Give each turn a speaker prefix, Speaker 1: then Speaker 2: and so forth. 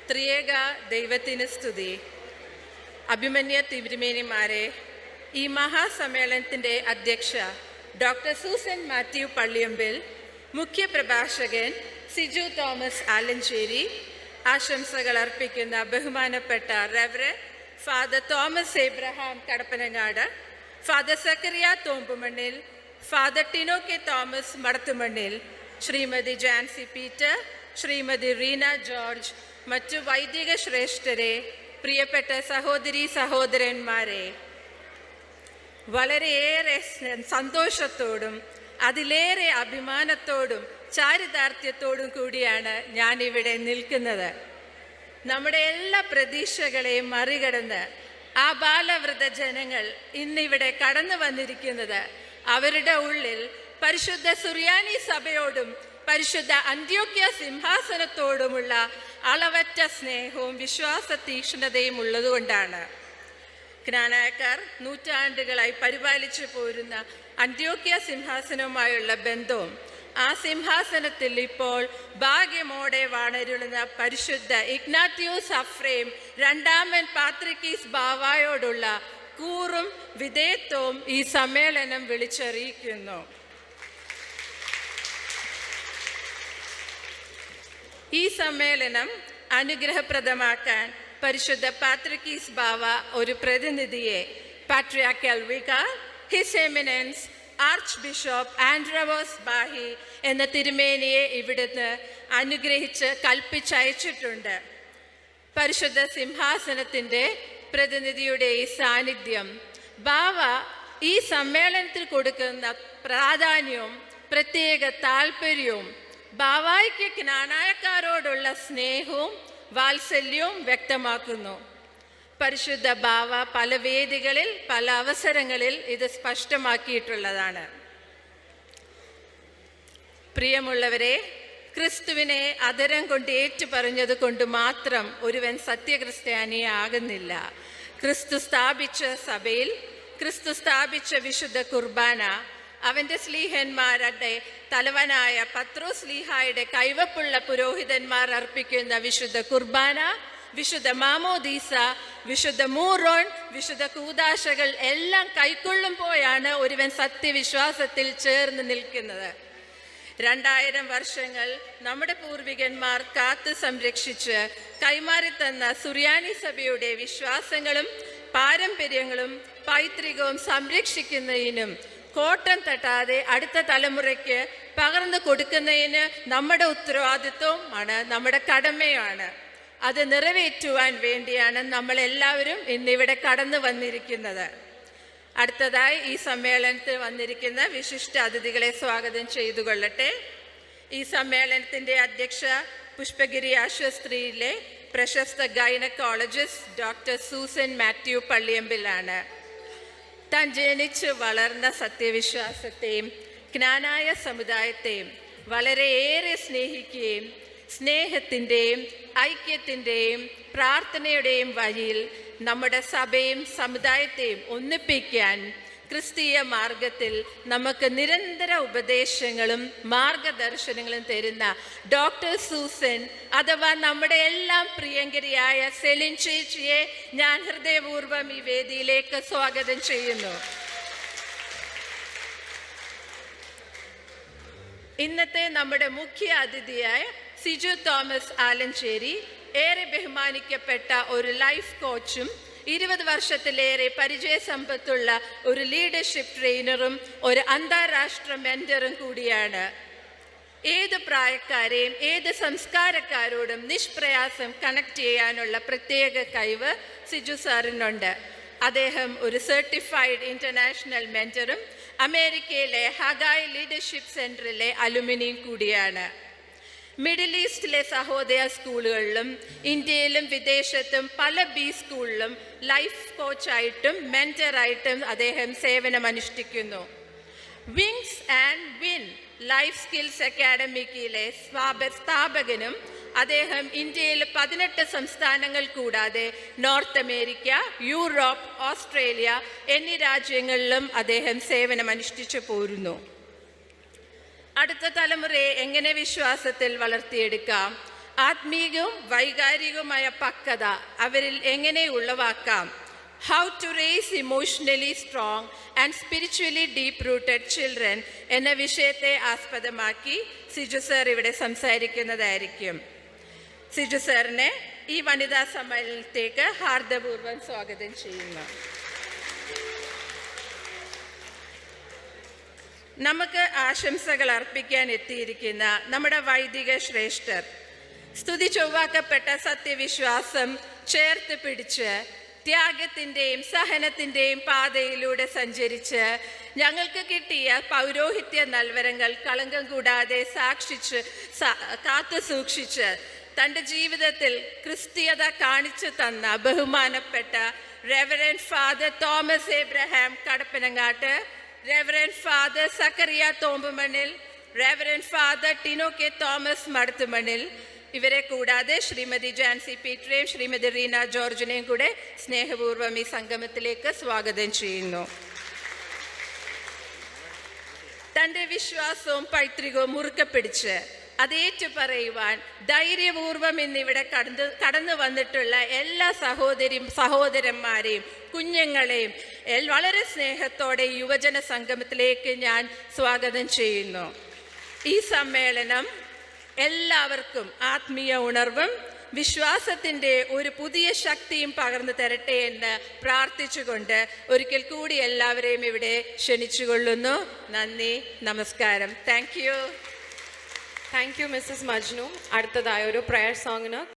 Speaker 1: ത്രിയേക ദൈവത്തിന് സ്തുതി. അഭിമന്യ തിരുമേനിമാരെ, ഈ മഹാസമ്മേളനത്തിൻ്റെ അധ്യക്ഷ ഡോക്ടർ സൂസൻ മാത്യു പള്ളിയമ്പിൽ, മുഖ്യപ്രഭാഷകൻ സിജു തോമസ് ആലഞ്ചേരി, ആശംസകൾ അർപ്പിക്കുന്ന ബഹുമാനപ്പെട്ട reverend father Thomas Abraham Kadappanangad, father Zachariah Thompumannil, father Tino K Thomas Madathumannil, Shrimati Jancy Peter, Shrimati Reena George, മറ്റു വൈദിക ശ്രേഷ്ഠരെ, പ്രിയപ്പെട്ട സഹോദരി സഹോദരന്മാരെ, വളരെയേറെ സന്തോഷത്തോടും അതിലേറെ അഭിമാനത്തോടും ചാരിതാർത്ഥ്യത്തോടും കൂടിയാണ് ഞാനിവിടെ നിൽക്കുന്നത്. നമ്മുടെ എല്ലാ പ്രതീക്ഷകളെയും മറികടന്ന് ആ ബാലവൃദ്ധ ജനങ്ങൾ ഇന്നിവിടെ കടന്നു വന്നിരിക്കുന്നത് അവരുടെ ഉള്ളിൽ പരിശുദ്ധ സുറിയാനി സഭയോടും പരിശുദ്ധ അന്ത്യോക്യ സിംഹാസനത്തോടുമുള്ള അളവറ്റ സ്നേഹവും വിശ്വാസ തീക്ഷ്ണതയും ഉള്ളതുകൊണ്ടാണ്. ജ്ഞാനായക്കാർ നൂറ്റാണ്ടുകളായി പരിപാലിച്ചു പോരുന്ന അന്ത്യോക്യ സിംഹാസനവുമായുള്ള ബന്ധവും ആ സിംഹാസനത്തിൽ ഇപ്പോൾ ഭാഗ്യമോടെ വാണരുളുന്ന പരിശുദ്ധ ഇഗ്നാത്യൂസ് അഫ്രേം രണ്ടാമൻ പാത്രിക്കീസ് ബാവായോടുള്ള കൂറും വിധേയത്വവും ഈ സമ്മേളനം വിളിച്ചറിയിക്കുന്നു. ഈ സമ്മേളനം അനുഗ്രഹപ്രദമാക്കാൻ പരിശുദ്ധ പാത്രിക്കീസ് ബാവ ഒരു പ്രതിനിധിയെ, patriarchal vicar his eminence archbishop Andrawos Bahi എന്ന തിരുമേനിയെ ഇവിടുന്ന് അനുഗ്രഹിച്ച് കൽപ്പിച്ചയച്ചിട്ടുണ്ട്. പരിശുദ്ധ സിംഹാസനത്തിൻ്റെ പ്രതിനിധിയുടെ ഈ സാന്നിധ്യം ബാവ ഈ സമ്മേളനത്തിൽ കൊടുക്കുന്ന പ്രാധാന്യവും പ്രത്യേക താല്പര്യവും ബാവായ്ക്ക് ജ്ഞാനായക്കാരോടുള്ള സ്നേഹവും വാത്സല്യവും വ്യക്തമാക്കുന്നു. പരിശുദ്ധ ബാവ പല വേദികളിൽ പല അവസരങ്ങളിൽ ഇത് സ്പഷ്ടമാക്കിയിട്ടുള്ളതാണ്. പ്രിയമുള്ളവരെ, ക്രിസ്തുവിനെ അധരം കൊണ്ട് ഏറ്റുപറഞ്ഞത് കൊണ്ട് മാത്രം ഒരുവൻ സത്യക്രിസ്ത്യാനിയാകുന്നില്ല. ക്രിസ്തു സ്ഥാപിച്ച സഭയിൽ ക്രിസ്തു സ്ഥാപിച്ച വിശുദ്ധ കുർബാന, അവൻ്റെ സ്ലീഹന്മാരുടെ തലവനായ പത്രോസ് സ്ലീഹായുടെ കൈവപ്പുള്ള പുരോഹിതന്മാർ അർപ്പിക്കുന്ന വിശുദ്ധ കുർബാന, വിശുദ്ധ മാമോദീസ, വിശുദ്ധ മൂറോൺ, വിശുദ്ധ കൂദാശകൾ എല്ലാം കൈക്കൊള്ളുമ്പോഴാണ് ഒരുവൻ സത്യവിശ്വാസത്തിൽ ചേർന്ന് നിൽക്കുന്നത്. 2000 വർഷങ്ങൾ നമ്മുടെ പൂർവികന്മാർ കാത്തു സംരക്ഷിച്ച് കൈമാറിത്തന്ന സുറിയാനി സഭയുടെ വിശ്വാസങ്ങളും പാരമ്പര്യങ്ങളും പൈതൃകവും സംരക്ഷിക്കുന്നതിനും കോട്ടം തട്ടാതെ അടുത്ത തലമുറയ്ക്ക് പകർന്നു കൊടുക്കുന്നതിന് നമ്മുടെ ഉത്തരവാദിത്വമാണ്, നമ്മുടെ കടമയാണ്. അത് നിറവേറ്റുവാൻ വേണ്ടിയാണ് നമ്മളെല്ലാവരും ഇന്നിവിടെ കടന്നു വന്നിരിക്കുന്നത്. അടുത്തതായി ഈ സമ്മേളനത്തിൽ വന്നിരിക്കുന്ന വിശിഷ്ട അതിഥികളെ സ്വാഗതം ചെയ്തുകൊള്ളട്ടെ. ഈ സമ്മേളനത്തിൻ്റെ അധ്യക്ഷ പുഷ്പഗിരി ആശുപത്രിയിലെ പ്രശസ്ത ഗൈനക്കോളജിസ്റ്റ് ഡോക്ടർ സൂസൻ മാത്യു പള്ളിയമ്പിലാണ്. താൻ ജനിച്ച് വളർന്ന സത്യവിശ്വാസത്തെയും ജ്ഞാനായ സമുദായത്തെയും വളരെയേറെ സ്നേഹിക്കുകയും സ്നേഹത്തിൻ്റെയും ഐക്യത്തിൻ്റെയും പ്രാർത്ഥനയുടെയും വഴിയിൽ നമ്മുടെ സഭയും സമുദായത്തെയും ഒന്നിപ്പിക്കാൻ ക്രിസ്തീയ മാർഗത്തിൽ നമുക്ക് നിരന്തര ഉപദേശങ്ങളും മാർഗദർശനങ്ങളും തരുന്ന ഡോക്ടർ സൂസൻ അഥവാ നമ്മുടെ എല്ലാം പ്രിയങ്കരിയായ സെലിൻ ചേച്ചിയെ ഞാൻ ഹൃദയപൂർവ്വം ഈ വേദിയിലേക്ക് സ്വാഗതം ചെയ്യുന്നു. ഇന്നത്തെ നമ്മുടെ മുഖ്യ അതിഥിയായ സിജു തോമസ് ആലഞ്ചേരി ഏറെ ബഹുമാനിക്കപ്പെട്ട ഒരു ലൈഫ് കോച്ചും 20 വർഷത്തിലേറെ പരിചയസമ്പത്തുള്ള ഒരു ലീഡർഷിപ്പ് ട്രെയിനറും ഒരു അന്താരാഷ്ട്ര മെന്ററും കൂടിയാണ്. ഏത് പ്രായക്കാരെയും ഏത് സംസ്കാരക്കാരോടും നിഷ്പ്രയാസം കണക്ട് ചെയ്യാനുള്ള പ്രത്യേക കഴിവ് സിജു സാറിനുണ്ട്. അദ്ദേഹം ഒരു സർട്ടിഫൈഡ് ഇന്റർനാഷണൽ മെന്ററും അമേരിക്കയിലെ ഹഗായ് ലീഡർഷിപ്പ് സെന്ററിലെ അലുമിനിയും കൂടിയാണ്. മിഡിൽ ഈസ്റ്റിലെ സഹോദയ സ്കൂളുകളിലും ഇന്ത്യയിലും വിദേശത്തും പല ബി സ്കൂളിലും ലൈഫ് കോച്ചായിട്ടും മെന്ററായിട്ടും അദ്ദേഹം സേവനമനുഷ്ഠിക്കുന്നു. Wings and win life skills അക്കാഡമിക്കിലെ സ്ഥാപകനും അദ്ദേഹം ഇന്ത്യയിൽ 18 സംസ്ഥാനങ്ങൾ കൂടാതെ നോർത്ത് അമേരിക്ക, യൂറോപ്പ്, ഓസ്ട്രേലിയ എന്നീ രാജ്യങ്ങളിലും അദ്ദേഹം സേവനമനുഷ്ഠിച്ചു പോരുന്നു. അടുത്ത തലമുറയെ എങ്ങനെ വിശ്വാസത്തിൽ വളർത്തിയെടുക്കാം, ആത്മീയവും വൈകാരികവുമായ പക്വത അവരിൽ എങ്ങനെ ഉളവാക്കാം? How to raise emotionally strong and spiritually deep rooted children എന്ന വിഷയത്തെ ആസ്പദമാക്കി സിജു സർ ഇവിടെ സംസാരിക്കുന്നതായിരിക്കും. സിജു സാറിനെ ഈ വനിതാ സമ്മേളനത്തിലേക്ക് ഹാർദപൂർവ്വം സ്വാഗതം ചെയ്യുന്നു. നമുക്ക് ആശംസകൾ അർപ്പിക്കാൻ എത്തിയിരിക്കുന്ന നമ്മുടെ വൈദിക ശ്രേഷ്ഠർ സ്തുതി ചൊവ്വാക്കപ്പെട്ട സത്യവിശ്വാസം ചേർത്ത് പിടിച്ച് ത്യാഗത്തിൻ്റെയും സഹനത്തിൻ്റെയും പാതയിലൂടെ സഞ്ചരിച്ച് ഞങ്ങൾക്ക് കിട്ടിയ പൗരോഹിത്യ നൽവരങ്ങൾ കളങ്കം കൂടാതെ സാക്ഷിച്ച് കാത്തു സൂക്ഷിച്ച് തൻ്റെ ജീവിതത്തിൽ ക്രിസ്തീയത കാണിച്ചു തന്ന ബഹുമാനപ്പെട്ട reverend father Thomas Abraham Kadappanangatt, reverend father Zachariah Thompumannil, reverend father Tino K Thomas Madathumannil, ഇവരെ കൂടാതെ ശ്രീമതി ജാൻസി പീറ്ററേയും ശ്രീമതി റീന ജോർജിനെയും കൂടെ സ്നേഹപൂർവ്വം ഈ സംഗമത്തിലേക്ക് സ്വാഗതം ചെയ്യുന്നു. തൻ്റെ വിശ്വാസവും പൈതൃകവും മുറുക്കെ പിടിച്ച് അതേറ്റു പറയുവാൻ ധൈര്യപൂർവ്വം ഇന്നിവിടെ കടന്നു വന്നിട്ടുള്ള എല്ലാ സഹോദരന്മാരെയും കുഞ്ഞുങ്ങളെയും വളരെ സ്നേഹത്തോടെ യുവജന സംഗമത്തിലേക്ക് ഞാൻ സ്വാഗതം ചെയ്യുന്നു. ഈ സമ്മേളനം എല്ലാവർക്കും ആത്മീയ ഉണർവും വിശ്വാസത്തിൻ്റെ ഒരു പുതിയ ശക്തിയും പകർന്നു തരട്ടെ എന്ന് പ്രാർത്ഥിച്ചുകൊണ്ട് ഒരിക്കൽ കൂടി എല്ലാവരെയും ഇവിടെ ക്ഷണിച്ചുകൊള്ളുന്നു. നന്ദി, നമസ്കാരം. Thank you.
Speaker 2: Thank you Mrs Majnu. അടുത്തതായ ഒരു പ്രയർ സോങ്ങിന്